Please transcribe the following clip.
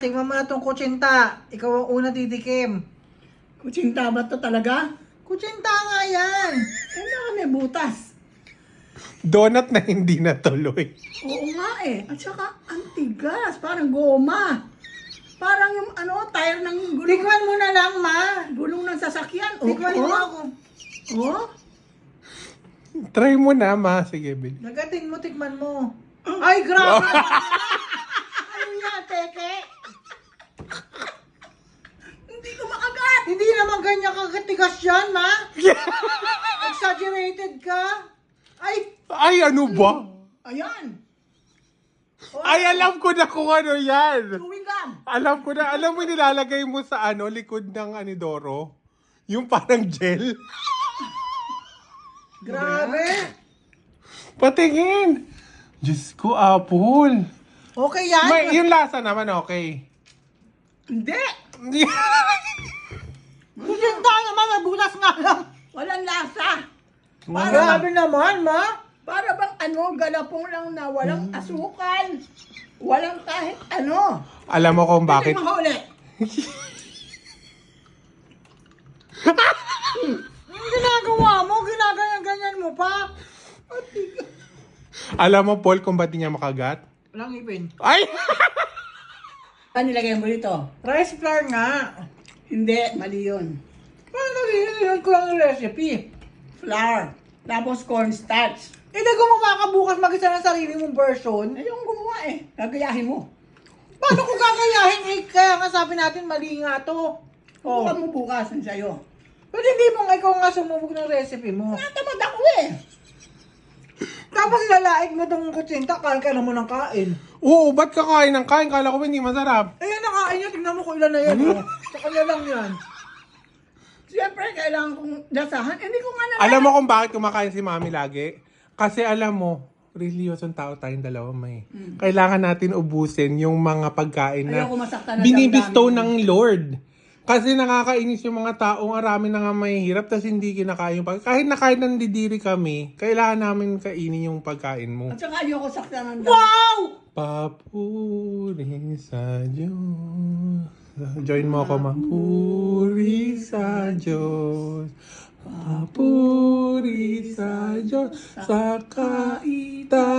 Tingnan mo na itong kutsinta. Ikaw ang una titikim. Kutsinta ba to talaga? Kutsinta nga yan. Kailangan may butas. Donut na hindi natuloy. Oo nga eh. At saka, ang tigas. Parang goma. Parang yung tire ng gulong, Tikman mo na lang, ma. gulong ng sasakyan. Tikman mo ako. Oh? Try mo na, ma. Sige, Bill. Nagatin mo, tikman mo. Ay, grabe. Ano yan, teke? Hindi ko makagat. Hindi naman ganyan kagatigas yan, ma. Exaggerated ka. Ay, Ay, ano ba? Ayan. Ay, alam ko na kung ano yan. Chewing gum. Alam ko na. Alam mo, nilalagay mo sa likod ng anidoro? Yung parang gel. grabe. Patingin. Diyos ko, apple. Okay yan. Yung lasa naman, okay. Hindi. Kutsinta naman, may bulas nga lang. Walang lasa. Grabe naman, ma. Para bang galapong lang na walang asukal. Walang kahit ano. Alam mo kung bakit? Hindi mahuli. Ang ginagawa mo, ginaganyan-ganyan mo pa. Alam mo, Paul, kung ba't niya makagat? Walang ipin. Ay! Ano nilagay mo dito? Rice flour nga. Hindi, mali yun. Paano nililunod ko lang yung recipe? Flour. Tapos cornstarch. Hindi gumawa ka bukas mag-isa ng sarili mong version. Eh, yung gumawa eh. Gagayahin mo. Paano kung gagayahin eh? Kaya nga sabi natin mali nga to. Oh. Bukan mo bukas ang sa'yo. Pero hindi mo nga ikaw nga sumubok ng recipe mo. Natamad ako eh. Tapos lalaig mo itong kutsinta, kain ka na mo ng kain. Oo, ba't kakain ng kain? Kala ko ba hindi masarap? Ayan ang kain niya, tignan mo kung ilan na yan. Oh. Sa kanya lang yan. Siyempre, kailangan kong dasahan. Hindi ko nga na... Alam mo kung bakit kumakain si Mami lagi? Kasi alam mo, reliyosong tao tayong dalawa, may. Kailangan natin ubusin yung mga pagkain na Ayoko masaktan ng binibisto damdamin. ng Lord. Kasi nakakainis yung mga taong arami na nga may hirap tas hindi kinakain yung pagkain. Kahit nakain ng didiri kami, kailangan namin kainin yung pagkain mo. At saka ayoko saktan ng damdamin. Wow! Papuri sa Diyos. Join mo ako, Papuri sa Diyos. Papuri sa Diyos sa kaitaasan.